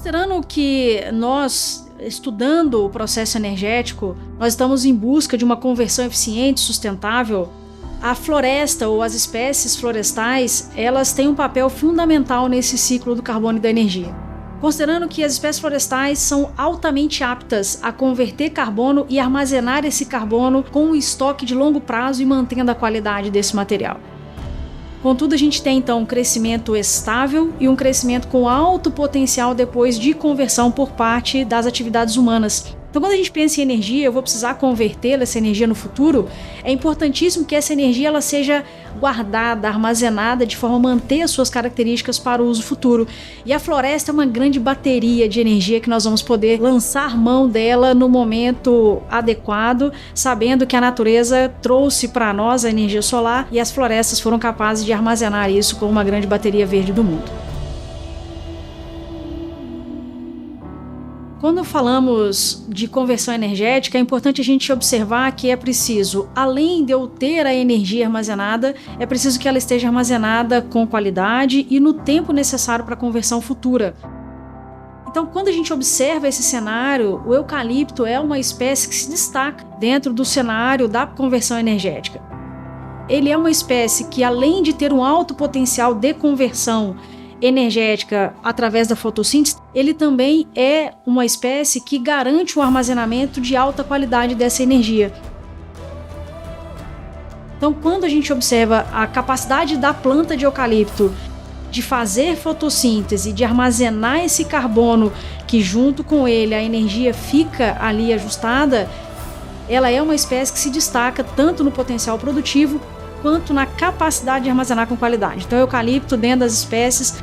Considerando que nós, estudando o processo energético, nós estamos em busca de uma conversão eficiente e sustentável, a floresta ou as espécies florestais, elas têm um papel fundamental nesse ciclo do carbono e da energia. Considerando que as espécies florestais são altamente aptas a converter carbono e armazenar esse carbono com um estoque de longo prazo e mantendo a qualidade desse material. Contudo, a gente tem então um crescimento estável e um crescimento com alto potencial depois de conversão por parte das atividades humanas. Então, quando a gente pensa em energia, eu vou precisar converter essa energia no futuro, é importantíssimo que essa energia ela seja guardada, armazenada, de forma a manter as suas características para o uso futuro. E a floresta é uma grande bateria de energia que nós vamos poder lançar mão dela no momento adequado, sabendo que a natureza trouxe para nós a energia solar e as florestas foram capazes de armazenar isso como uma grande bateria verde do mundo. Quando falamos de conversão energética, é importante a gente observar que é preciso, além de eu ter a energia armazenada, é preciso que ela esteja armazenada com qualidade e no tempo necessário para a conversão futura. Então, quando a gente observa esse cenário, o eucalipto é uma espécie que se destaca dentro do cenário da conversão energética. Ele é uma espécie que, além de ter um alto potencial de conversão energética através da fotossíntese, ele também é uma espécie que garante o armazenamento de alta qualidade dessa energia. Então, quando a gente observa a capacidade da planta de eucalipto de fazer fotossíntese, de armazenar esse carbono, que junto com ele a energia fica ali ajustada, ela é uma espécie que se destaca tanto no potencial produtivo quanto na capacidade de armazenar com qualidade. Então, o eucalipto, dentro das espécies,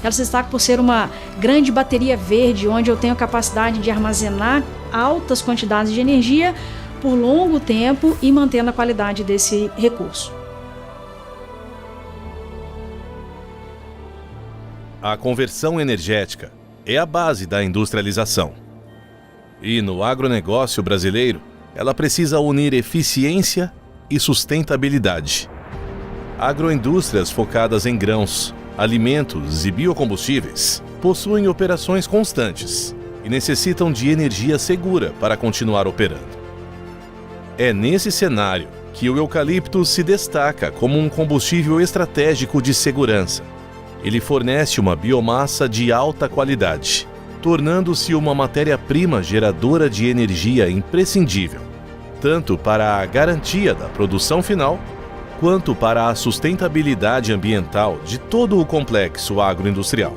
ela se destaca por ser uma grande bateria verde, onde eu tenho a capacidade de armazenar altas quantidades de energia por longo tempo e mantendo a qualidade desse recurso. A conversão energética é a base da industrialização. E no agronegócio brasileiro, ela precisa unir eficiência e sustentabilidade. Agroindústrias focadas em grãos, alimentos e biocombustíveis possuem operações constantes e necessitam de energia segura para continuar operando. É nesse cenário que o eucalipto se destaca como um combustível estratégico de segurança. Ele fornece uma biomassa de alta qualidade, tornando-se uma matéria-prima geradora de energia imprescindível, tanto para a garantia da produção final, quanto para a sustentabilidade ambiental de todo o complexo agroindustrial.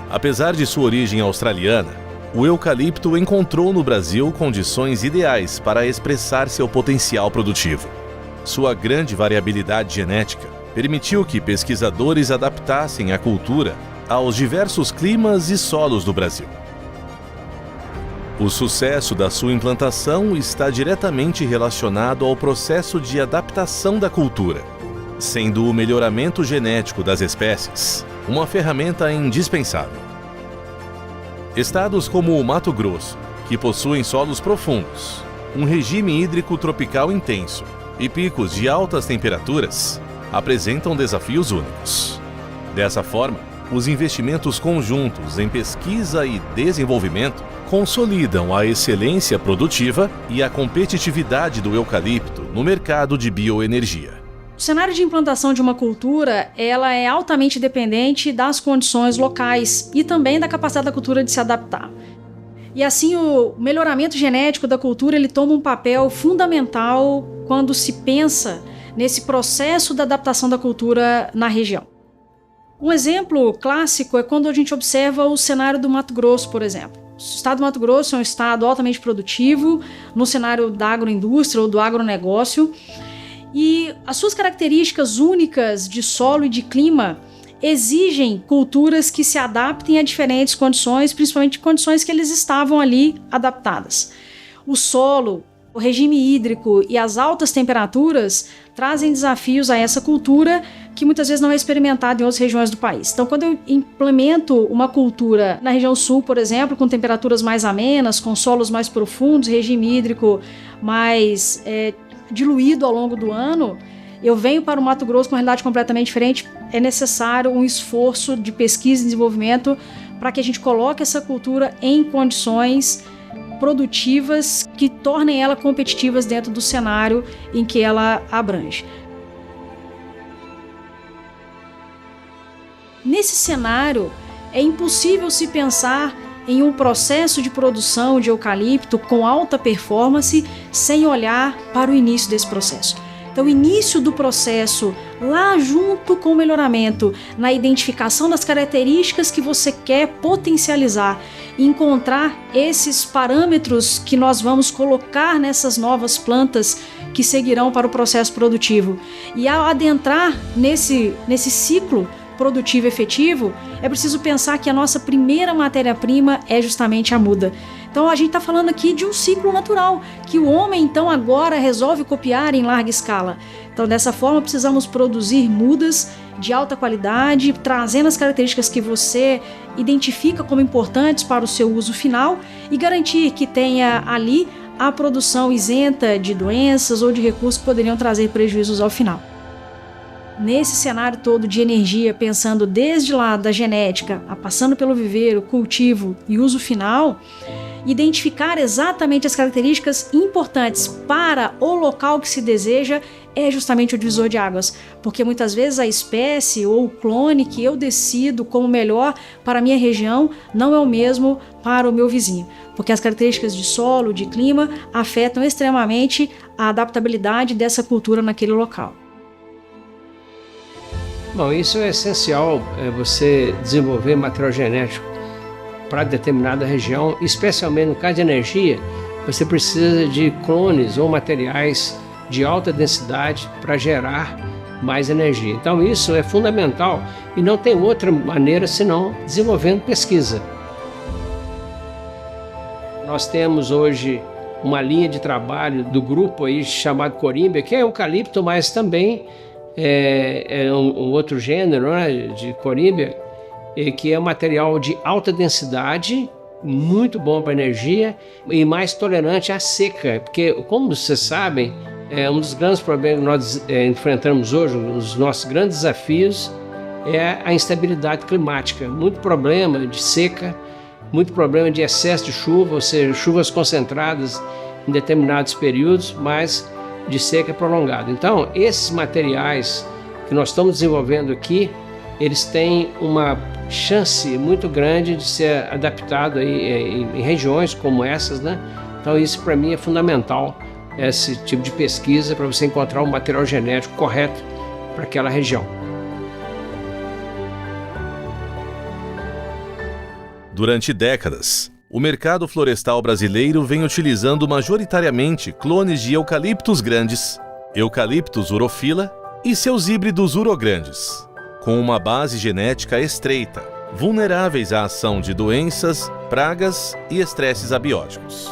Apesar de sua origem australiana, o eucalipto encontrou no Brasil condições ideais para expressar seu potencial produtivo. Sua grande variabilidade genética permitiu que pesquisadores adaptassem a cultura aos diversos climas e solos do Brasil. O sucesso da sua implantação está diretamente relacionado ao processo de adaptação da cultura, sendo o melhoramento genético das espécies uma ferramenta indispensável. Estados como o Mato Grosso, que possuem solos profundos, um regime hídrico tropical intenso e picos de altas temperaturas, apresentam desafios únicos. Dessa forma, os investimentos conjuntos em pesquisa e desenvolvimento consolidam a excelência produtiva e a competitividade do eucalipto no mercado de bioenergia. O cenário de implantação de uma cultura, ela é altamente dependente das condições locais e também da capacidade da cultura de se adaptar. E assim, o melhoramento genético da cultura, ele toma um papel fundamental quando se pensa nesse processo da adaptação da cultura na região. Um exemplo clássico é quando a gente observa o cenário do Mato Grosso, por exemplo. O estado do Mato Grosso é um estado altamente produtivo no cenário da agroindústria ou do agronegócio, e as suas características únicas de solo e de clima exigem culturas que se adaptem a diferentes condições, principalmente condições que eles estavam ali adaptadas. O solo, o regime hídrico e as altas temperaturas trazem desafios a essa cultura que muitas vezes não é experimentada em outras regiões do país. Então, quando eu implemento uma cultura na região sul, por exemplo, com temperaturas mais amenas, com solos mais profundos, regime hídrico mais diluído ao longo do ano, eu venho para o Mato Grosso com uma realidade completamente diferente, é necessário um esforço de pesquisa e desenvolvimento para que a gente coloque essa cultura em condições produtivas que tornem ela competitivas dentro do cenário em que ela abrange. Nesse cenário, é impossível se pensar em um processo de produção de eucalipto com alta performance sem olhar para o início desse processo. Então, o início do processo, lá junto com o melhoramento, na identificação das características que você quer potencializar, encontrar esses parâmetros que nós vamos colocar nessas novas plantas que seguirão para o processo produtivo. E ao adentrar nesse ciclo produtivo efetivo, é preciso pensar que a nossa primeira matéria-prima é justamente a muda. Então a gente está falando aqui de um ciclo natural, que o homem então agora resolve copiar em larga escala. Então dessa forma precisamos produzir mudas de alta qualidade, trazendo as características que você identifica como importantes para o seu uso final e garantir que tenha ali a produção isenta de doenças ou de recursos que poderiam trazer prejuízos ao final. Nesse cenário todo de energia, pensando desde lá da genética, passando pelo viveiro, cultivo e uso final, identificar exatamente as características importantes para o local que se deseja é justamente o divisor de águas, porque muitas vezes a espécie ou o clone que eu decido como melhor para a minha região não é o mesmo para o meu vizinho, porque as características de solo, de clima, afetam extremamente a adaptabilidade dessa cultura naquele local. Bom, isso é essencial, você desenvolver material genético para determinada região, especialmente no caso de energia, você precisa de clones ou materiais de alta densidade para gerar mais energia. Então isso é fundamental e não tem outra maneira senão desenvolvendo pesquisa. Nós temos hoje uma linha de trabalho do grupo aí chamado Corímbia, que é eucalipto, mas também é um outro gênero, né, de Corímbia, que é um material de alta densidade, muito bom para energia e mais tolerante à seca, porque, como vocês sabem, um dos grandes problemas que nós enfrentamos hoje, um dos nossos grandes desafios, é a instabilidade climática. Muito problema de seca, muito problema de excesso de chuva, ou seja, chuvas concentradas em determinados períodos, mas de seca prolongada. Então, esses materiais que nós estamos desenvolvendo aqui, eles têm uma chance muito grande de ser adaptado aí em regiões como essas, né? Então, isso para mim é fundamental, esse tipo de pesquisa, para você encontrar um material genético correto para aquela região. Durante décadas, o mercado florestal brasileiro vem utilizando majoritariamente clones de eucaliptos grandes, Eucalyptus urophila e seus híbridos urograndes, com uma base genética estreita, vulneráveis à ação de doenças, pragas e estresses abióticos.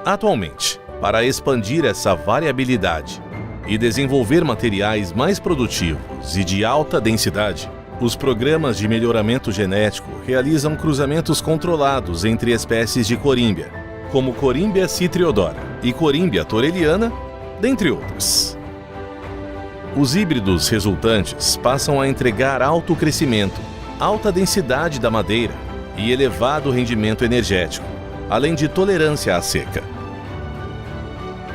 Atualmente, para expandir essa variabilidade e desenvolver materiais mais produtivos e de alta densidade, os programas de melhoramento genético realizam cruzamentos controlados entre espécies de corímbia, como Corímbia citriodora e Corímbia torreliana, dentre outras. Os híbridos resultantes passam a entregar alto crescimento, alta densidade da madeira e elevado rendimento energético, além de tolerância à seca.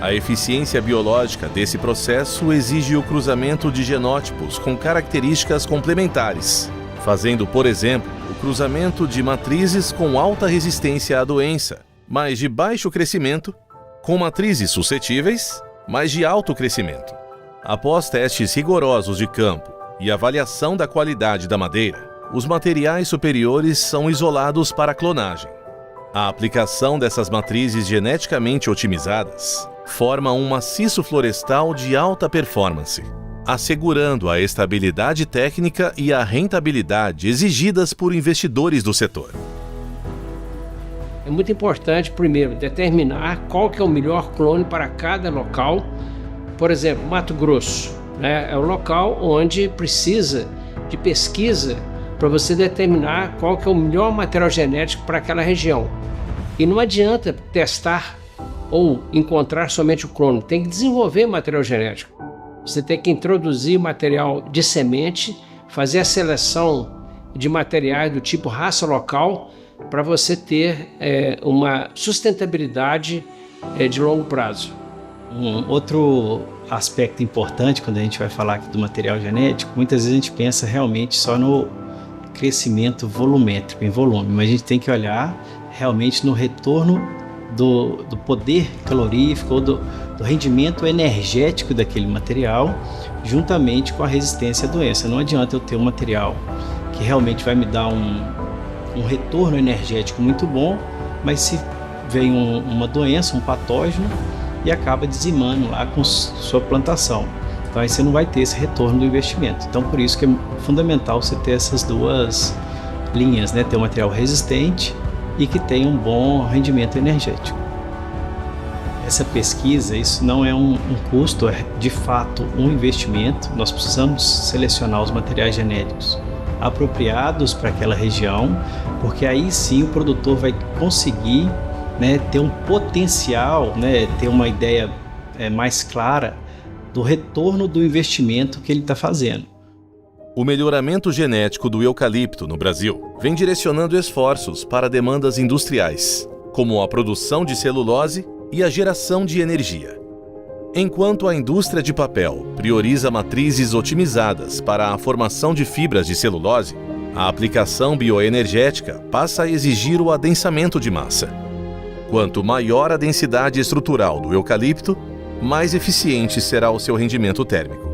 A eficiência biológica desse processo exige o cruzamento de genótipos com características complementares, fazendo, por exemplo, o cruzamento de matrizes com alta resistência à doença, mas de baixo crescimento, com matrizes suscetíveis, mas de alto crescimento. Após testes rigorosos de campo e avaliação da qualidade da madeira, os materiais superiores são isolados para clonagem. A aplicação dessas matrizes geneticamente otimizadas forma um maciço florestal de alta performance, assegurando a estabilidade técnica e a rentabilidade exigidas por investidores do setor. É muito importante, primeiro, determinar qual que é o melhor clone para cada local. Por exemplo, Mato Grosso, né, é o local onde precisa de pesquisa para você determinar qual que é o melhor material genético para aquela região. E não adianta testar ou encontrar somente o clone, tem que desenvolver material genético. Você tem que introduzir material de semente, fazer a seleção de materiais do tipo raça local para você ter uma sustentabilidade de longo prazo. Um outro aspecto importante quando a gente vai falar aqui do material genético, muitas vezes a gente pensa realmente só no crescimento volumétrico, em volume, mas a gente tem que olhar realmente no retorno do poder calorífico ou do rendimento energético daquele material, juntamente com a resistência à doença. Não adianta eu ter um material que realmente vai me dar um retorno energético muito bom, mas se vem uma doença, um patógeno, e acaba dizimando lá com sua plantação. Então aí você não vai ter esse retorno do investimento. Então por isso que é fundamental você ter essas duas linhas, né? Ter um material resistente e que tenha um bom rendimento energético. Essa pesquisa, isso não é um custo, é de fato um investimento. Nós precisamos selecionar os materiais genéticos apropriados para aquela região, porque aí sim o produtor vai conseguir, né, ter um potencial, né, ter uma ideia mais clara do retorno do investimento que ele está fazendo. O melhoramento genético do eucalipto no Brasil vem direcionando esforços para demandas industriais, como a produção de celulose e a geração de energia. Enquanto a indústria de papel prioriza matrizes otimizadas para a formação de fibras de celulose, a aplicação bioenergética passa a exigir o adensamento de massa. Quanto maior a densidade estrutural do eucalipto, mais eficiente será o seu rendimento térmico.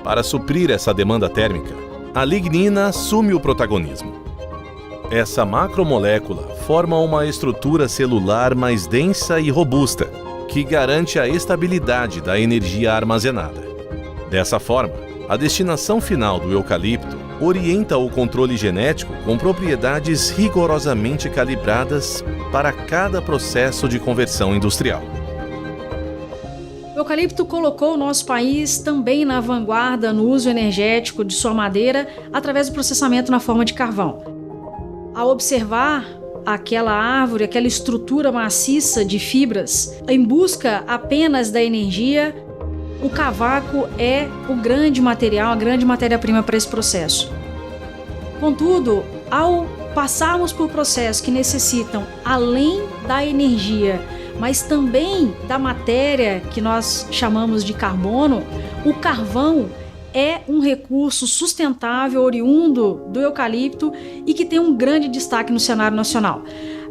Para suprir essa demanda térmica, a lignina assume o protagonismo. Essa macromolécula forma uma estrutura celular mais densa e robusta, que garante a estabilidade da energia armazenada. Dessa forma, a destinação final do eucalipto orienta o controle genético com propriedades rigorosamente calibradas para cada processo de conversão industrial. O eucalipto colocou o nosso país também na vanguarda no uso energético de sua madeira através do processamento na forma de carvão. Ao observar aquela árvore, aquela estrutura maciça de fibras, em busca apenas da energia, o cavaco é o grande material, a grande matéria-prima para esse processo. Contudo, ao passarmos por processos que necessitam, além da energia, mas também da matéria que nós chamamos de carbono, o carvão é um recurso sustentável oriundo do eucalipto e que tem um grande destaque no cenário nacional.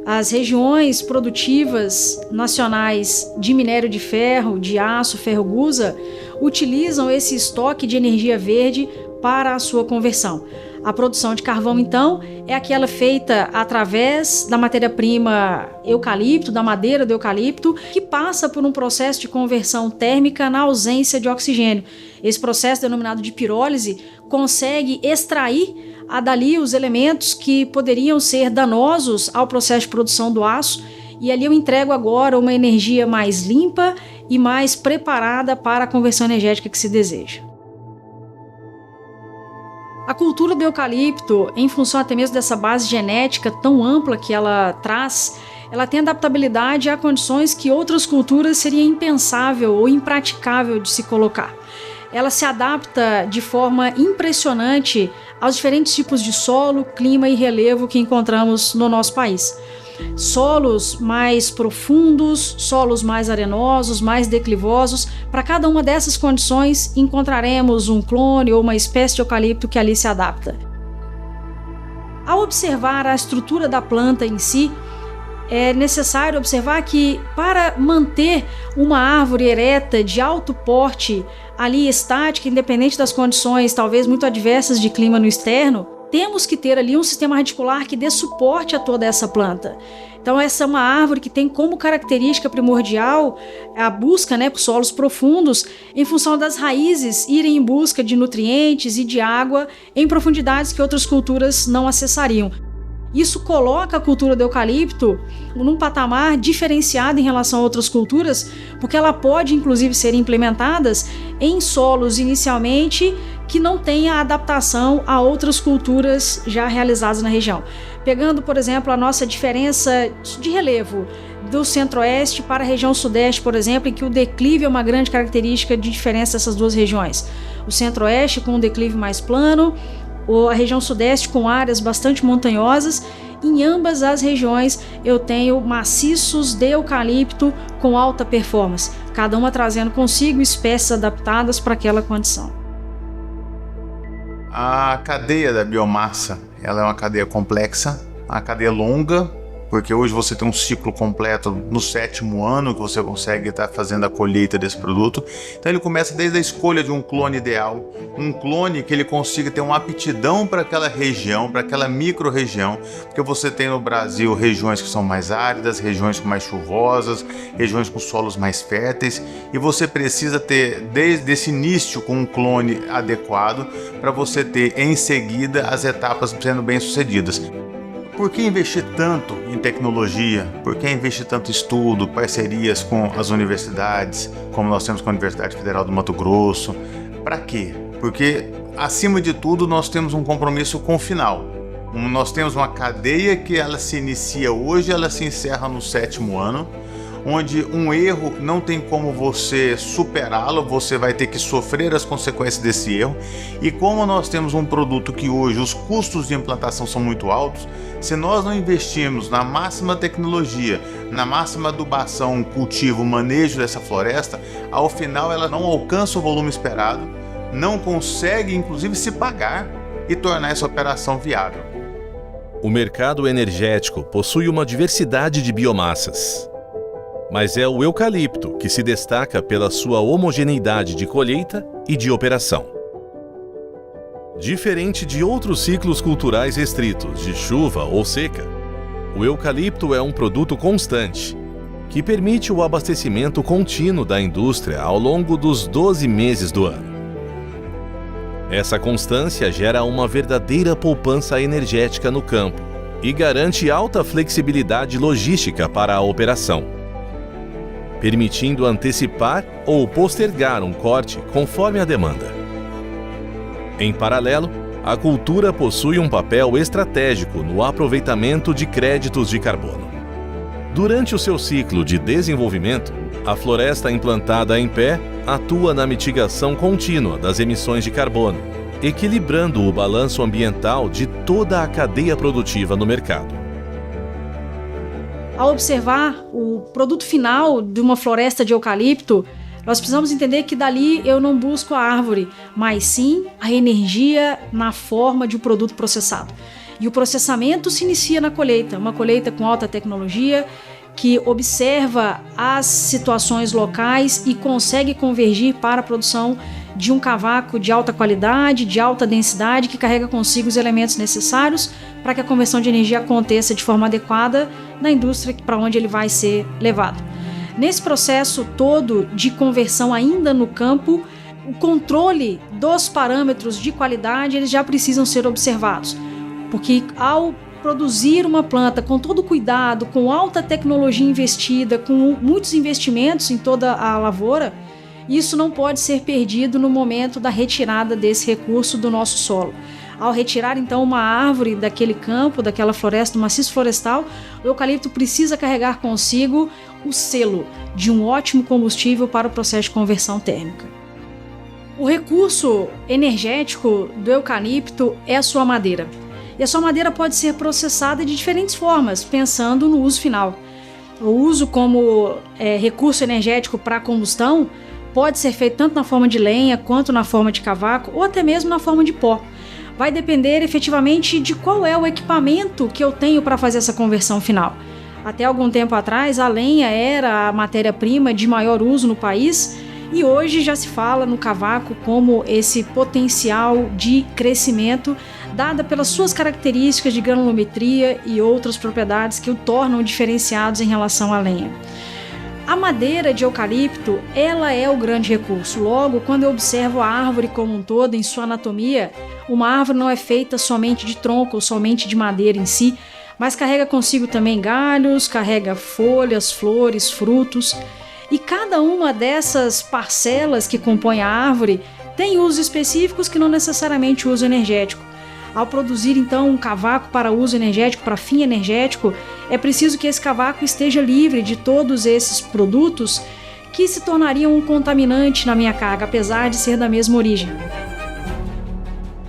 As regiões produtivas nacionais de minério de ferro, de aço, ferro-gusa, utilizam esse estoque de energia verde para a sua conversão. A produção de carvão, então, é aquela feita através da matéria-prima eucalipto, da madeira do eucalipto, que passa por um processo de conversão térmica na ausência de oxigênio. Esse processo, denominado de pirólise, consegue extrair dali os elementos que poderiam ser danosos ao processo de produção do aço, e ali eu entrego agora uma energia mais limpa e mais preparada para a conversão energética que se deseja. A cultura do eucalipto, em função até mesmo dessa base genética tão ampla que ela traz, ela tem adaptabilidade a condições que outras culturas seria impensável ou impraticável de se colocar. Ela se adapta de forma impressionante aos diferentes tipos de solo, clima e relevo que encontramos no nosso país. Solos mais profundos, solos mais arenosos, mais declivosos. Para cada uma dessas condições, encontraremos um clone ou uma espécie de eucalipto que ali se adapta. Ao observar a estrutura da planta em si, é necessário observar que, para manter uma árvore ereta de alto porte, ali estática, independente das condições talvez muito adversas de clima no externo, temos que ter ali um sistema radicular que dê suporte a toda essa planta. Então essa é uma árvore que tem como característica primordial a busca, por solos profundos, em função das raízes irem em busca de nutrientes e de água em profundidades que outras culturas não acessariam. Isso coloca a cultura do eucalipto num patamar diferenciado em relação a outras culturas, porque ela pode inclusive ser implementada em solos inicialmente que não tenha adaptação a outras culturas já realizadas na região. Pegando, por exemplo, a nossa diferença de relevo do centro-oeste para a região sudeste, por exemplo, em que o declive é uma grande característica de diferença dessas duas regiões. o centro-oeste com um declive mais plano, ou a região sudeste com áreas bastante montanhosas. Em ambas as regiões eu tenho maciços de eucalipto com alta performance, cada uma trazendo consigo espécies adaptadas para aquela condição. A cadeia da biomassa, ela é uma cadeia complexa, uma cadeia longa, porque hoje você tem um ciclo completo no 7º ano que você consegue estar fazendo a colheita desse produto. Então ele começa desde a escolha de um clone ideal, um clone que ele consiga ter uma aptidão para aquela região, para aquela micro-região, porque você tem no Brasil regiões que são mais áridas, regiões mais chuvosas, regiões com solos mais férteis, e você precisa ter desde esse início com um clone adequado para você ter em seguida as etapas sendo bem sucedidas. Por que investir tanto em tecnologia? Por que investir tanto em estudo, parcerias com as universidades, como nós temos com a Universidade Federal do Mato Grosso? Para quê? Porque, acima de tudo, nós temos um compromisso com o final. Nós temos uma cadeia que ela se inicia hoje, ela se encerra no 7º ano, onde um erro não tem como você superá-lo, você vai ter que sofrer as consequências desse erro. E como nós temos um produto que hoje os custos de implantação são muito altos, se nós não investirmos na máxima tecnologia, na máxima adubação, cultivo, manejo dessa floresta, ao final ela não alcança o volume esperado, não consegue inclusive se pagar e tornar essa operação viável. O mercado energético possui uma diversidade de biomassas. Mas é o eucalipto que se destaca pela sua homogeneidade de colheita e de operação. Diferente de outros ciclos culturais restritos de chuva ou seca, o eucalipto é um produto constante, que permite o abastecimento contínuo da indústria ao longo dos 12 meses do ano. Essa constância gera uma verdadeira poupança energética no campo e garante alta flexibilidade logística para a operação, permitindo antecipar ou postergar um corte conforme a demanda. Em paralelo, a cultura possui um papel estratégico no aproveitamento de créditos de carbono. Durante o seu ciclo de desenvolvimento, a floresta implantada em pé atua na mitigação contínua das emissões de carbono, equilibrando o balanço ambiental de toda a cadeia produtiva no mercado. Ao observar o produto final de uma floresta de eucalipto, nós precisamos entender que dali eu não busco a árvore, mas sim a energia na forma de um produto processado. E o processamento se inicia na colheita, uma colheita com alta tecnologia, que observa as situações locais e consegue convergir para a produção de um cavaco de alta qualidade, de alta densidade, que carrega consigo os elementos necessários para que a conversão de energia aconteça de forma adequada na indústria para onde ele vai ser levado. Nesse processo todo de conversão ainda no campo, o controle dos parâmetros de qualidade eles já precisam ser observados, porque ao produzir uma planta com todo cuidado, com alta tecnologia investida, com muitos investimentos em toda a lavoura, isso não pode ser perdido no momento da retirada desse recurso do nosso solo. Ao retirar então uma árvore daquele campo, daquela floresta, do maciço florestal, o eucalipto precisa carregar consigo o selo de um ótimo combustível para o processo de conversão térmica. O recurso energético do eucalipto é a sua madeira. E a sua madeira pode ser processada de diferentes formas, pensando no uso final. O uso como recurso energético para combustão pode ser feito tanto na forma de lenha, quanto na forma de cavaco, ou até mesmo na forma de pó. Vai depender efetivamente de qual é o equipamento que eu tenho para fazer essa conversão final. Até algum tempo atrás, a lenha era a matéria-prima de maior uso no país, e hoje já se fala no cavaco como esse potencial de crescimento, dada pelas suas características de granulometria e outras propriedades que o tornam diferenciados em relação à lenha. A madeira de eucalipto, ela é o grande recurso. Logo, quando eu observo a árvore como um todo, em sua anatomia, uma árvore não é feita somente de tronco ou somente de madeira em si, mas carrega consigo também galhos, carrega folhas, flores, frutos. E cada uma dessas parcelas que compõem a árvore tem usos específicos que não necessariamente uso energético. Ao produzir então um cavaco para uso energético, para fim energético, é preciso que esse cavaco esteja livre de todos esses produtos que se tornariam um contaminante na minha carga, apesar de ser da mesma origem.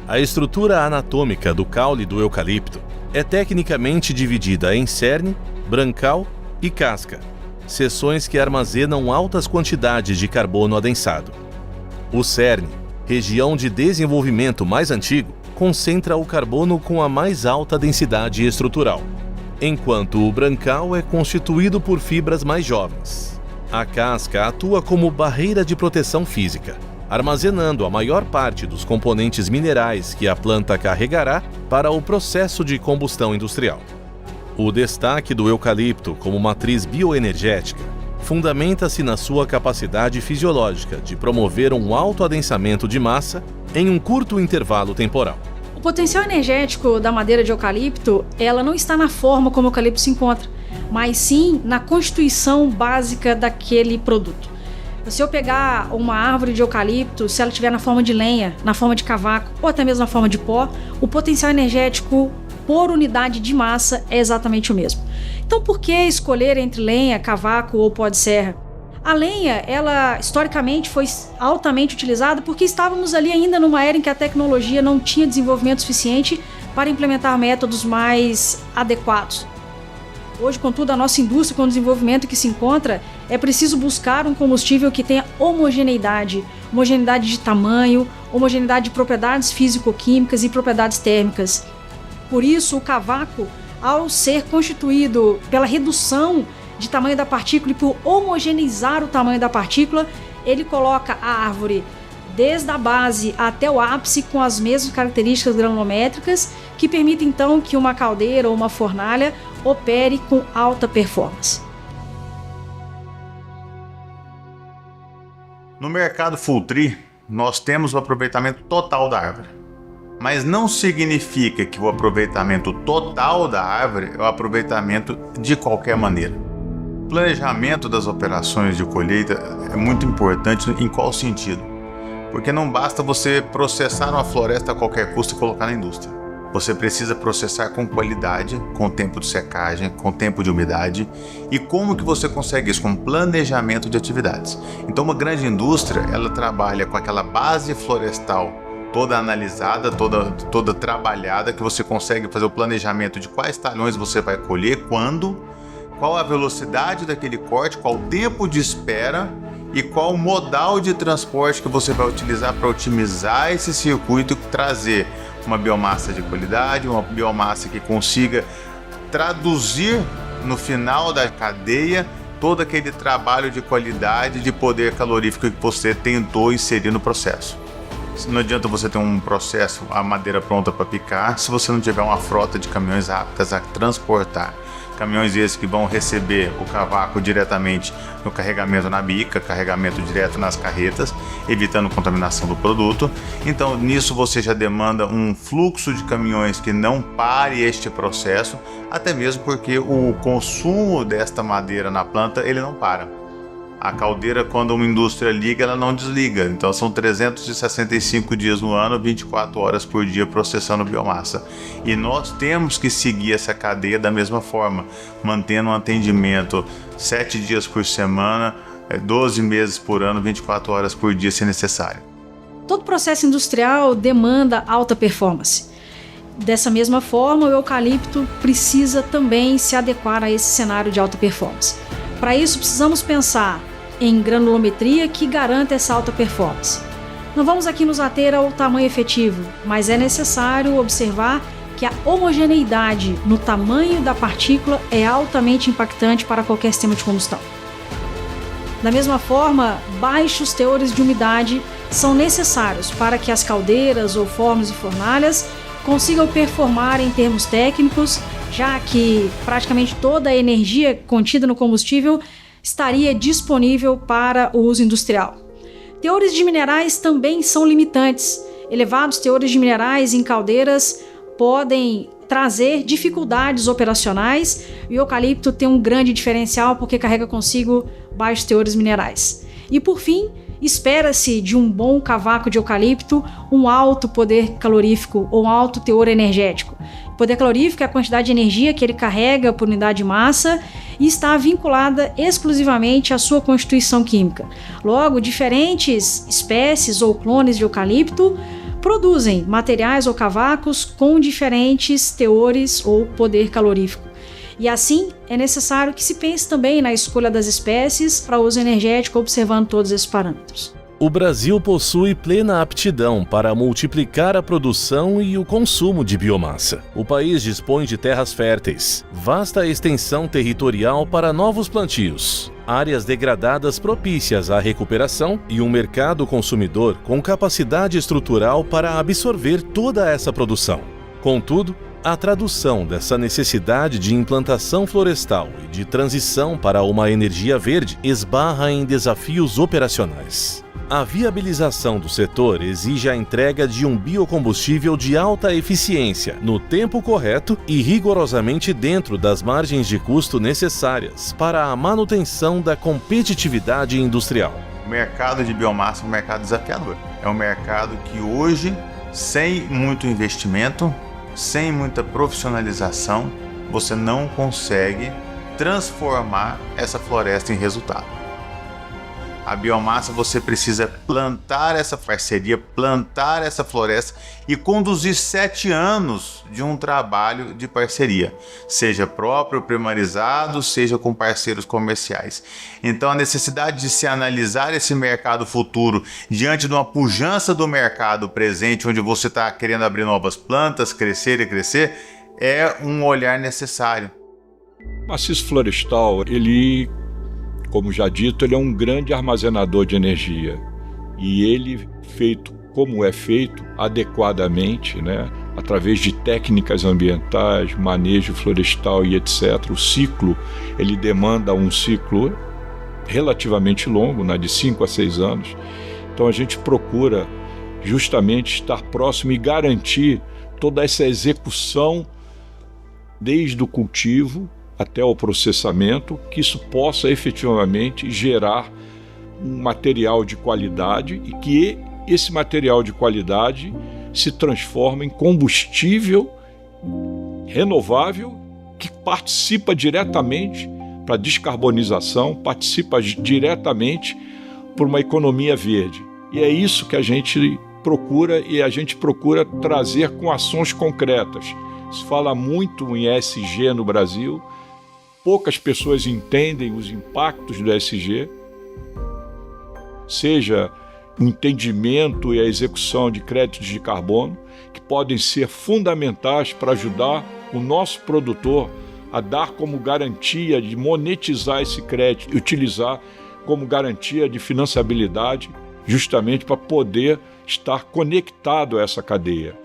A estrutura anatômica do caule do eucalipto é tecnicamente dividida em cerne, brancal e casca, seções que armazenam altas quantidades de carbono adensado. O cerne, região de desenvolvimento mais antigo, concentra o carbono com a mais alta densidade estrutural, enquanto o brancal é constituído por fibras mais jovens. A casca atua como barreira de proteção física, armazenando a maior parte dos componentes minerais que a planta carregará para o processo de combustão industrial. O destaque do eucalipto como matriz bioenergética fundamenta-se na sua capacidade fisiológica de promover um alto adensamento de massa em um curto intervalo temporal. O potencial energético da madeira de eucalipto, ela não está na forma como o eucalipto se encontra, mas sim na constituição básica daquele produto. Se eu pegar uma árvore de eucalipto, se ela estiver na forma de lenha, na forma de cavaco ou até mesmo na forma de pó, o potencial energético por unidade de massa é exatamente o mesmo. Então, por que escolher entre lenha, cavaco ou pó de serra? A lenha, ela historicamente foi altamente utilizada porque estávamos ali ainda numa era em que a tecnologia não tinha desenvolvimento suficiente para implementar métodos mais adequados. Hoje, contudo, a nossa indústria, com o desenvolvimento que se encontra, é preciso buscar um combustível que tenha homogeneidade de tamanho, homogeneidade de propriedades físico-químicas e propriedades térmicas. Por isso, o cavaco, ao ser constituído pela redução de tamanho da partícula e por homogeneizar o tamanho da partícula, ele coloca a árvore desde a base até o ápice com as mesmas características granulométricas que permitem então que uma caldeira ou uma fornalha opere com alta performance. No mercado full tree, nós temos o aproveitamento total da árvore. Mas não significa que o aproveitamento total da árvore é o aproveitamento de qualquer maneira. O planejamento das operações de colheita é muito importante. Em qual sentido? Porque não basta você processar uma floresta a qualquer custo e colocar na indústria. Você precisa processar com qualidade, com tempo de secagem, com tempo de umidade. E como que você consegue isso? Com planejamento de atividades. Então, uma grande indústria, ela trabalha com aquela base florestal toda analisada, toda trabalhada, que você consegue fazer o planejamento de quais talhões você vai colher, quando, qual a velocidade daquele corte, qual o tempo de espera e qual o modal de transporte que você vai utilizar para otimizar esse circuito e trazer uma biomassa de qualidade, uma biomassa que consiga traduzir no final da cadeia todo aquele trabalho de qualidade de poder calorífico que você tentou inserir no processo. Não adianta você ter um processo, a madeira pronta para picar, se você não tiver uma frota de caminhões aptas a transportar. Caminhões esses que vão receber o cavaco diretamente no carregamento na bica, carregamento direto nas carretas, evitando contaminação do produto. Então, nisso você já demanda um fluxo de caminhões que não pare este processo, até mesmo porque o consumo desta madeira na planta, ele não para. A caldeira, quando uma indústria liga, ela não desliga. Então são 365 dias no ano, 24 horas por dia processando biomassa. E nós temos que seguir essa cadeia da mesma forma, mantendo um atendimento 7 dias por semana, 12 meses por ano, 24 horas por dia se necessário. Todo processo industrial demanda alta performance. Dessa mesma forma, o eucalipto precisa também se adequar a esse cenário de alta performance. Para isso, precisamos pensar em granulometria que garanta essa alta performance. Não vamos aqui nos ater ao tamanho efetivo, mas é necessário observar que a homogeneidade no tamanho da partícula é altamente impactante para qualquer sistema de combustão. Da mesma forma, baixos teores de umidade são necessários para que as caldeiras ou fornos e fornalhas consigam performar em termos técnicos, já que praticamente toda a energia contida no combustível estaria disponível para o uso industrial. Teores de minerais também são limitantes. Elevados teores de minerais em caldeiras podem trazer dificuldades operacionais e o eucalipto tem um grande diferencial porque carrega consigo baixos teores minerais. E por fim, espera-se de um bom cavaco de eucalipto um alto poder calorífico ou um alto teor energético. O poder calorífico é a quantidade de energia que ele carrega por unidade de massa e está vinculada exclusivamente à sua constituição química. Logo, diferentes espécies ou clones de eucalipto produzem materiais ou cavacos com diferentes teores ou poder calorífico. E assim, é necessário que se pense também na escolha das espécies para uso energético, observando todos esses parâmetros. O Brasil possui plena aptidão para multiplicar a produção e o consumo de biomassa. O país dispõe de terras férteis, vasta extensão territorial para novos plantios, áreas degradadas propícias à recuperação e um mercado consumidor com capacidade estrutural para absorver toda essa produção. Contudo, a tradução dessa necessidade de implantação florestal e de transição para uma energia verde esbarra em desafios operacionais. A viabilização do setor exige a entrega de um biocombustível de alta eficiência, no tempo correto e rigorosamente dentro das margens de custo necessárias para a manutenção da competitividade industrial. O mercado de biomassa é um mercado desafiador. É um mercado que hoje, sem muito investimento, sem muita profissionalização, você não consegue transformar essa floresta em resultado. A biomassa, você precisa plantar essa parceria, plantar essa floresta e conduzir 7 anos de um trabalho de parceria, seja próprio, primarizado, seja com parceiros comerciais. Então a necessidade de se analisar esse mercado futuro diante de uma pujança do mercado presente, onde você está querendo abrir novas plantas, crescer e crescer, é um olhar necessário. O maciço florestal, ele, como já dito, ele é um grande armazenador de energia e ele, feito como é feito, adequadamente, né, através de técnicas ambientais, manejo florestal e etc. O ciclo, ele demanda um ciclo relativamente longo, né, de 5 a 6 anos. Então a gente procura justamente estar próximo e garantir toda essa execução desde o cultivo até o processamento, que isso possa efetivamente gerar um material de qualidade e que esse material de qualidade se transforme em combustível renovável que participa diretamente para a descarbonização, participa diretamente para uma economia verde. E é isso que a gente procura e a gente procura trazer com ações concretas. Se fala muito em ESG no Brasil, poucas pessoas entendem os impactos do ESG, seja o entendimento e a execução de créditos de carbono, que podem ser fundamentais para ajudar o nosso produtor a dar como garantia de monetizar esse crédito e utilizar como garantia de financiabilidade, justamente para poder estar conectado a essa cadeia.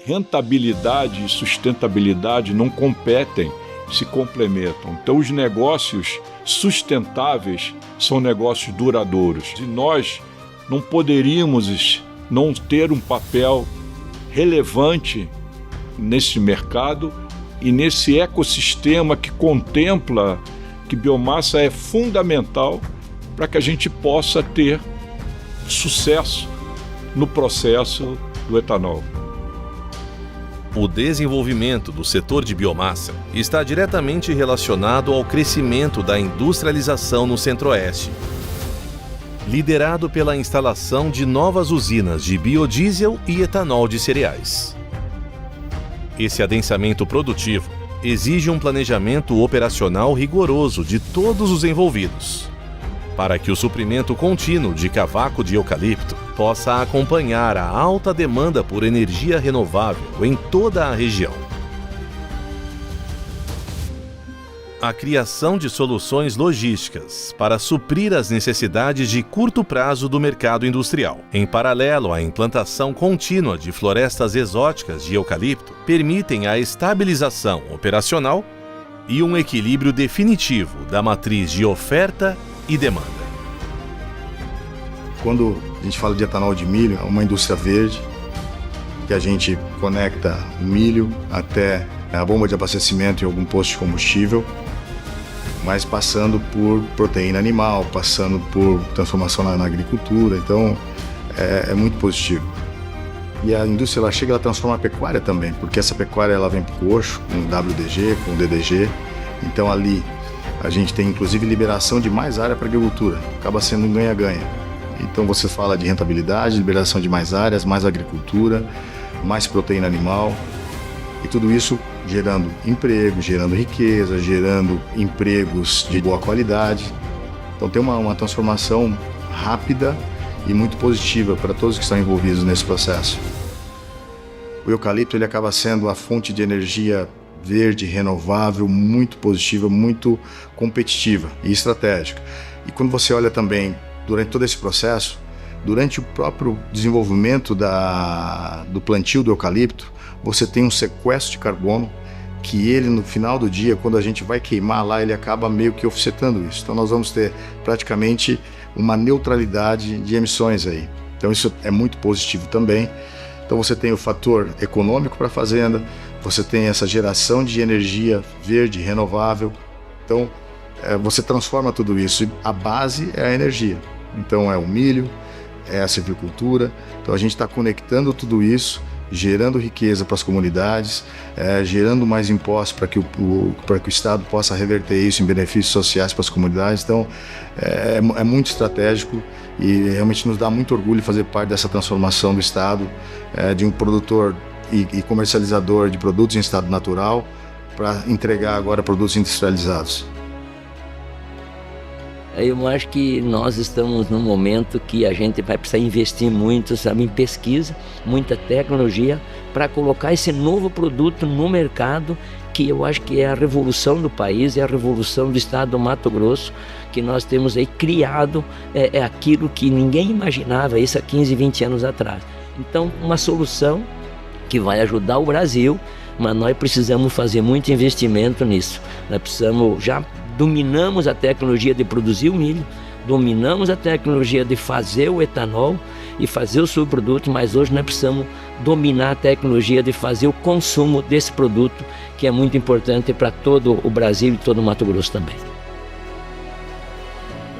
Rentabilidade e sustentabilidade não competem, se complementam. Então, os negócios sustentáveis são negócios duradouros. E nós não poderíamos não ter um papel relevante nesse mercado e nesse ecossistema que contempla que biomassa é fundamental para que a gente possa ter sucesso no processo do etanol. O desenvolvimento do setor de biomassa está diretamente relacionado ao crescimento da industrialização no Centro-Oeste, liderado pela instalação de novas usinas de biodiesel e etanol de cereais. Esse adensamento produtivo exige um planejamento operacional rigoroso de todos os envolvidos, para que o suprimento contínuo de cavaco de eucalipto possa acompanhar a alta demanda por energia renovável em toda a região. A criação de soluções logísticas para suprir as necessidades de curto prazo do mercado industrial, em paralelo à implantação contínua de florestas exóticas de eucalipto, permitem a estabilização operacional e um equilíbrio definitivo da matriz de oferta e demanda. Quando a gente fala de etanol de milho, é uma indústria verde, que a gente conecta o milho até a bomba de abastecimento em algum posto de combustível, mas passando por proteína animal, passando por transformação na agricultura, então é muito positivo. E a indústria ela chega, ela transforma a pecuária também, porque essa pecuária ela vem para o coxo, com WDG, com DDG, então ali a gente tem inclusive liberação de mais área para a agricultura, acaba sendo um ganha-ganha. Então você fala de rentabilidade, liberação de mais áreas, mais agricultura, mais proteína animal, e tudo isso gerando emprego, gerando riqueza, gerando empregos de boa qualidade. Então tem uma transformação rápida e muito positiva para todos que estão envolvidos nesse processo. O eucalipto ele acaba sendo a fonte de energia verde, renovável, muito positiva, muito competitiva e estratégica. E quando você olha também, durante todo esse processo, durante o próprio desenvolvimento do plantio do eucalipto, você tem um sequestro de carbono que ele, no final do dia, quando a gente vai queimar lá, ele acaba meio que offsetando isso. Então nós vamos ter praticamente uma neutralidade de emissões aí. Então isso é muito positivo também. Então você tem o fator econômico para a fazenda, você tem essa geração de energia verde, renovável. Então você transforma tudo isso e a base é a energia. Então é o milho, é a silvicultura. Então a gente está conectando tudo isso, gerando riqueza para as comunidades, gerando mais impostos para que o Estado possa reverter isso em benefícios sociais para as comunidades. Então, é muito estratégico e realmente nos dá muito orgulho fazer parte dessa transformação do Estado, de um produtor e comercializador de produtos em estado natural para entregar agora produtos industrializados. Eu acho que nós estamos num momento que a gente vai precisar investir muito, sabe, em pesquisa, muita tecnologia, para colocar esse novo produto no mercado, que eu acho que é a revolução do país, é a revolução do estado do Mato Grosso, que nós temos aí criado, é aquilo que ninguém imaginava isso há 15, 20 anos atrás. Então, uma solução que vai ajudar o Brasil, mas nós precisamos fazer muito investimento nisso. Nós precisamos dominamos a tecnologia de produzir o milho, dominamos a tecnologia de fazer o etanol e fazer o subproduto, mas hoje nós precisamos dominar a tecnologia de fazer o consumo desse produto, que é muito importante para todo o Brasil e todo o Mato Grosso também.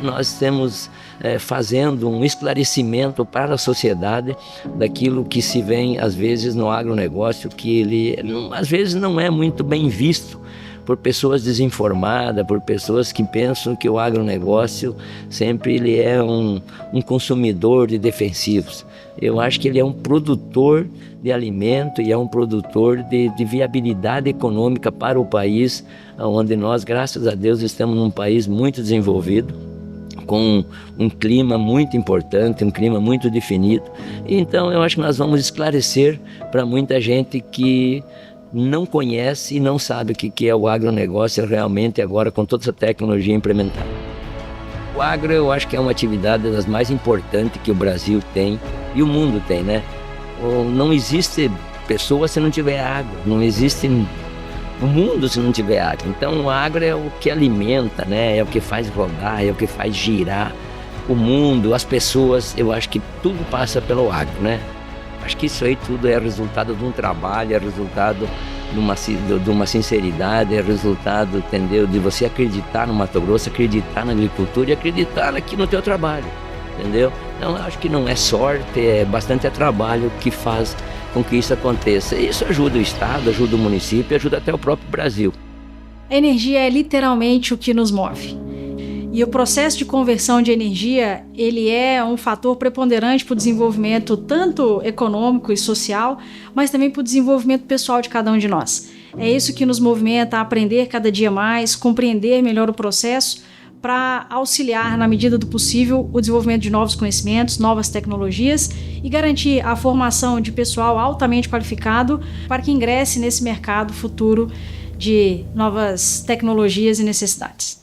Nós estamos fazendo um esclarecimento para a sociedade daquilo que se vê às vezes no agronegócio, que ele às vezes não é muito bem visto por pessoas desinformadas, por pessoas que pensam que o agronegócio sempre ele é um consumidor de defensivos. Eu acho que ele é um produtor de alimento e é um produtor de viabilidade econômica para o país, onde nós, graças a Deus, estamos num país muito desenvolvido, com um clima muito importante, um clima muito definido. Então eu acho que nós vamos esclarecer para muita gente que não conhece e não sabe o que é o agronegócio realmente agora com toda essa tecnologia implementada. O agro eu acho que é uma atividade das mais importantes que o Brasil tem e o mundo tem, né? Não existe pessoa se não tiver agro, não existe o mundo se não tiver agro. Então o agro é o que alimenta, né? É o que faz rodar, é o que faz girar o mundo, as pessoas. Eu acho que tudo passa pelo agro, né? Acho que isso aí tudo é resultado de um trabalho, é resultado de uma sinceridade, é resultado, entendeu? De você acreditar no Mato Grosso, acreditar na agricultura e acreditar aqui no teu trabalho, entendeu? Então acho que não é sorte, é bastante trabalho que faz com que isso aconteça. E isso ajuda o Estado, ajuda o município, ajuda até o próprio Brasil. A energia é literalmente o que nos move. E o processo de conversão de energia, ele é um fator preponderante para o desenvolvimento tanto econômico e social, mas também para o desenvolvimento pessoal de cada um de nós. É isso que nos movimenta a aprender cada dia mais, compreender melhor o processo, para auxiliar, na medida do possível, o desenvolvimento de novos conhecimentos, novas tecnologias e garantir a formação de pessoal altamente qualificado para que ingresse nesse mercado futuro de novas tecnologias e necessidades.